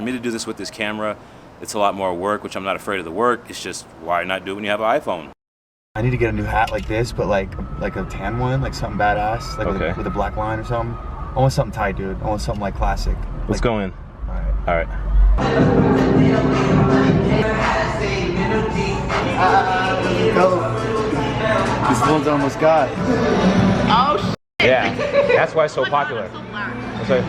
For me to do this with this camera, it's a lot more work, which I'm not afraid of the work. It's just, why not do it when you have an iPhone? I need to get a new hat like this, but like a tan one, like something badass, like with a black line or something. I want something tight, dude. I want something like classic. Let's go in. All right. All right. Go. This one's almost got. Oh, shit. Yeah, that's why it's so popular. That's right.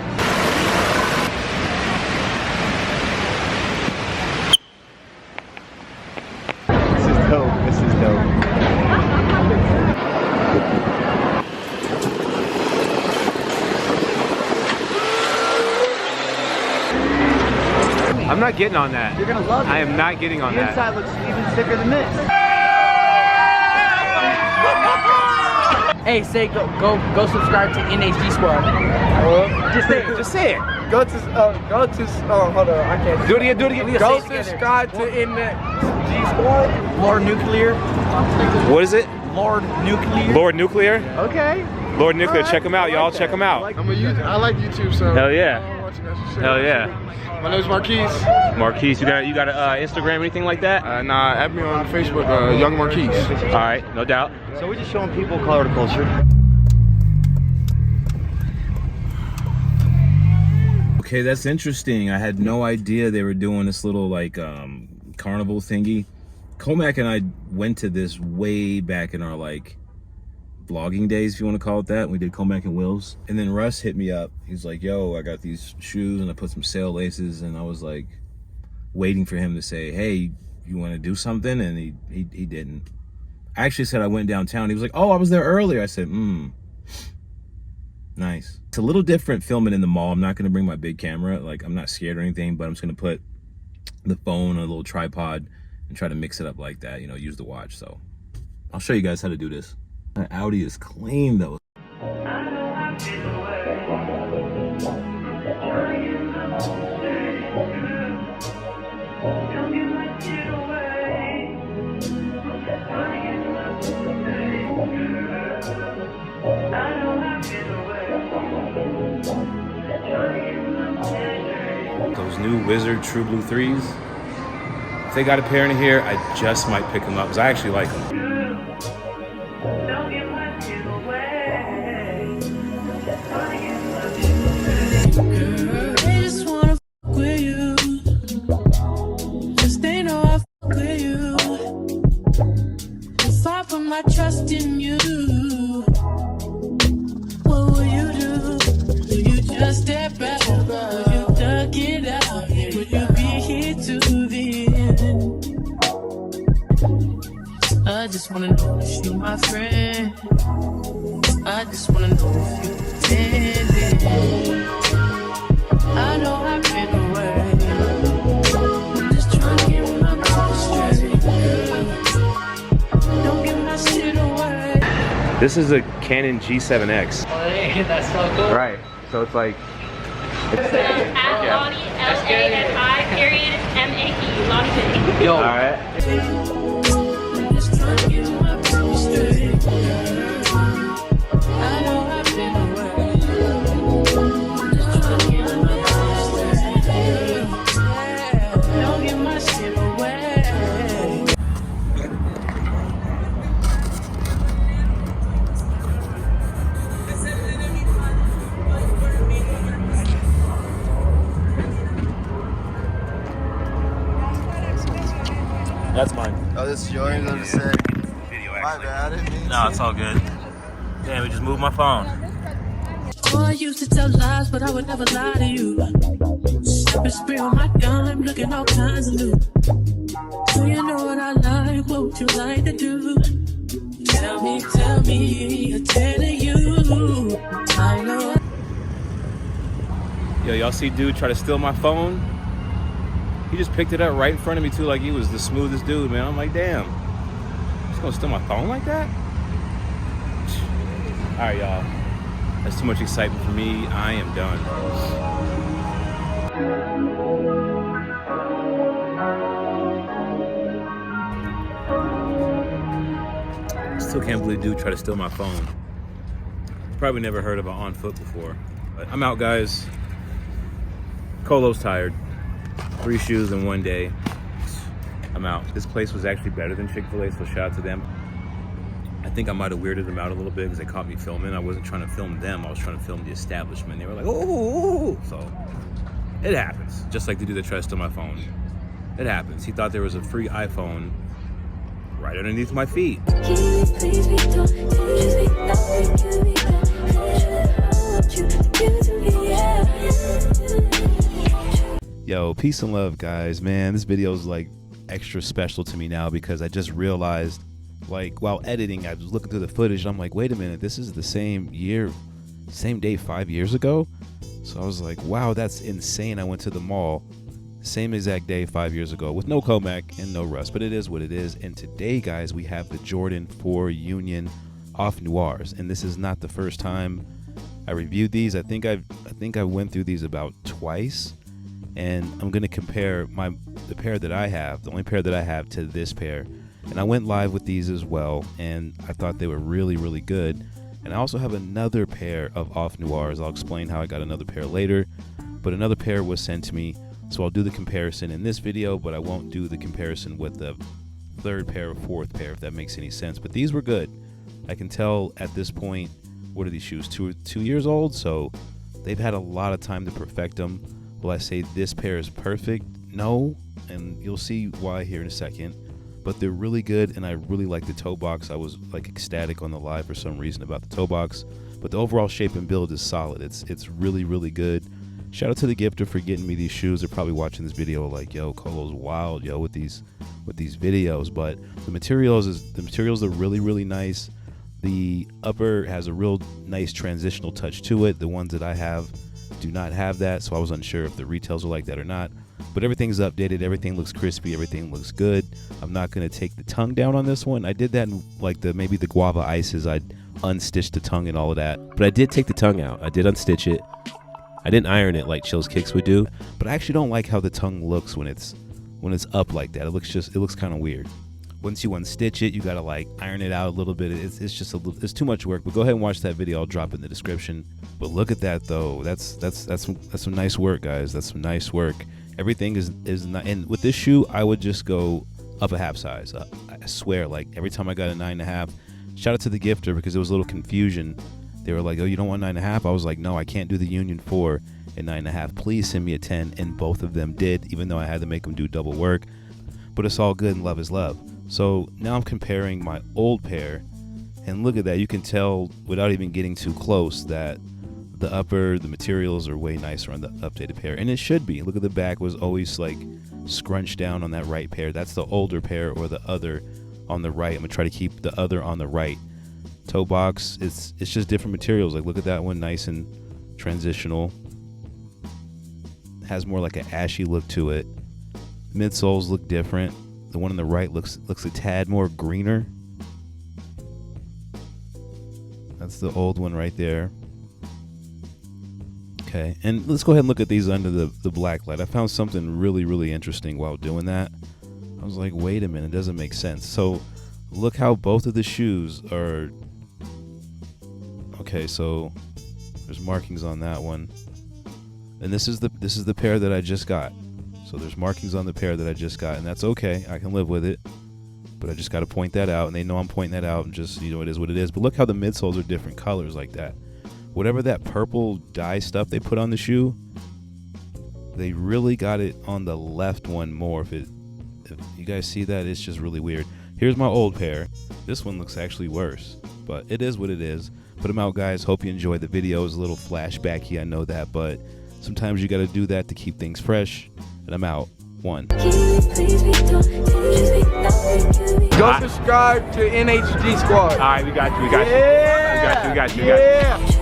This is dope. This is dope. I'm not getting on that. You're gonna love it. I am not getting on that. The inside looks even sicker than this. Hey, say go subscribe to NHG Squad. Just say it. Just say it. Hold on, I can't. Do it again. Go subscribe to NHG Squad. Lord Nuclear. What is it? Lord Nuclear. Lord Nuclear? Okay. Lord Nuclear, check him out, y'all. Check him out. I like YouTube, so. Hell yeah. Shit. Hell yeah. My name's Marquise. Marquise, you got an Instagram, anything like that? Nah, add me on Facebook, Young Marquise. All right, no doubt. So we're just showing people color to culture. Okay, that's interesting. I had no idea they were doing this little like carnival thingy. Comac and I went to this way back in our like vlogging days, if you want to call it that. We did Comac and Will's, and then Russ hit me up. He's like, yo, I got these shoes and I put some sail laces, and I was like waiting for him to say, hey, you want to do something? And he didn't. I actually said I went downtown. He was like, oh, I was there earlier. I said, nice. It's a little different filming in the mall. I'm not going to bring my big camera. Like, I'm not scared or anything, but I'm just going to put the phone on a little tripod and try to mix it up like that, you know, use the watch. So I'll show you guys how to do this. That Audi is clean though. Those new Wizard True Blue 3s. If they got a pair in here, I just might pick them up because I actually like them. My trust in you. What will you do? Will you just step back? Will you duck it out? Will you be here to the end? I just wanna know if you my friend. I just wanna know if you pretending. I know I've been away. I'm just trying to get my mind straight. This is a Canon G7X. Oh, hey, that's so cool. Right. So it's like. At Lonnie, LANI_MAE, Lonnie. Yo. All right. That's mine. Oh, this is yours. I'm just saying. Video, My actually. bad. I didn't mean No, it's all good. Damn, we just moved my phone. Oh, I used to tell lies, but I would never lie to you. Been spraying my gun, looking all kinds of new. So you know what I like, what would you like to do? Tell me, I'm telling you. I know. Yo, y'all see dude try to steal my phone? He just picked it up right in front of me too, like he was the smoothest dude, man. I'm like, damn, he's gonna steal my phone like that? All right, y'all. That's too much excitement for me. I am done. Still can't believe dude tried to steal my phone. Probably never heard of an on foot before. But I'm out, guys. Colo's tired. 3 shoes in one day. I'm out. This place was actually better than Chick-fil-A, so shout out to them. I think I might have weirded them out a little bit because they caught me filming. I wasn't trying to film them. I was trying to film the establishment. They were like, oh. So it happens. Just like the dude that tried to steal my phone. It happens. He thought there was a free iPhone right underneath my feet. Yo, peace and love, guys. Man, this video is like extra special to me now because I just realized, like, while editing, I was looking through the footage and I'm like, wait a minute, this is the same day 5 years ago. So I was like, wow, that's insane. I went to the mall same exact day 5 years ago with no Comac and no Russ, but it is what it is. And today, guys, we have the Jordan 4 Union off Noirs, and this is not the first time I reviewed these. I think I went through these about twice, and I'm gonna compare the pair that I have, the only pair that I have, to this pair. And I went live with these as well, and I thought they were really, really good. And I also have another pair of off Noirs. I'll explain how I got another pair later, but another pair was sent to me, so I'll do the comparison in this video, but I won't do the comparison with the third pair or fourth pair, if that makes any sense. But these were good. I can tell at this point, what are these shoes, 2 years old? So they've had a lot of time to perfect them. Will I say this pair is perfect? No, and you'll see why here in a second. But they're really good, and I really like the toe box. I was like ecstatic on the live for some reason about the toe box, but the overall shape and build is solid. It's really, really good. Shout out to the gifter for getting me these shoes. They're probably watching this video like, yo, Colo's wild, yo, with these videos. But the materials are really, really nice. The upper has a real nice transitional touch to it. The ones that I have do not have that, so I was unsure if the retails are like that or not. But everything's updated, everything looks crispy, everything looks good. I'm not gonna take the tongue down on this one. I did that in like maybe the guava ices. I unstitched the tongue and all of that, but I did take the tongue out. I did unstitch it. I didn't iron it like Chill's Kicks would do, but I actually don't like how the tongue looks when it's up like that. It looks kind of weird. Once you unstitch it, you gotta like iron it out a little bit. It's just it's too much work. But go ahead and watch that video. I'll drop it in the description. But look at that though. That's some nice work, guys. That's some nice work. Everything is not. And with this shoe, I would just go up a half size. I swear, like every time I got a 9.5. Shout out to the gifter because there was a little confusion. They were like, oh, you don't want 9.5? I was like, no, I can't do the Union 4 and 9.5. Please send me a 10. And both of them did, even though I had to make them do double work. But it's all good and love is love. So now I'm comparing my old pair. And look at that. You can tell without even getting too close that the materials are way nicer on the updated pair. And it should be. Look at the back was always like scrunched down on that right pair. That's the older pair, or the other on the right. I'm going to try to keep the other on the right. Toe box, it's just different materials. Like look at that one, nice and transitional. Has more like an ashy look to it. Midsoles look different. The one on the right looks a tad more greener. That's the old one right there. Okay, and let's go ahead and look at these under the black light. I found something really, really interesting while doing that. I was like, wait a minute, it doesn't make sense. So look how both of the shoes are. Okay, so there's markings on that one, and this is the pair that I just got. So there's markings on the pair that I just got, and that's okay. I can live with it, but I just got to point that out, and they know I'm pointing that out, and just, you know, it is what it is. But look how the midsoles are different colors like that. Whatever that purple dye stuff they put on the shoe, they really got it on the left one more. If you guys see that, it's just really weird. Here's my old pair. This one looks actually worse, but it is what it is. Put them out, guys. Hope you enjoyed the video. It was a little flashbacky, I know that, but sometimes you got to do that to keep things fresh. And I'm out. 1. Go subscribe to NHG Squad. All right, we got you. We got you. Yeah. We got you. We got you.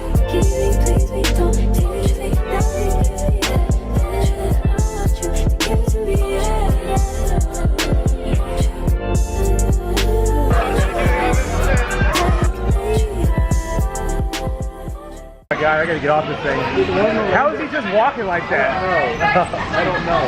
I gotta get off this thing. How is he just walking like that? I don't know.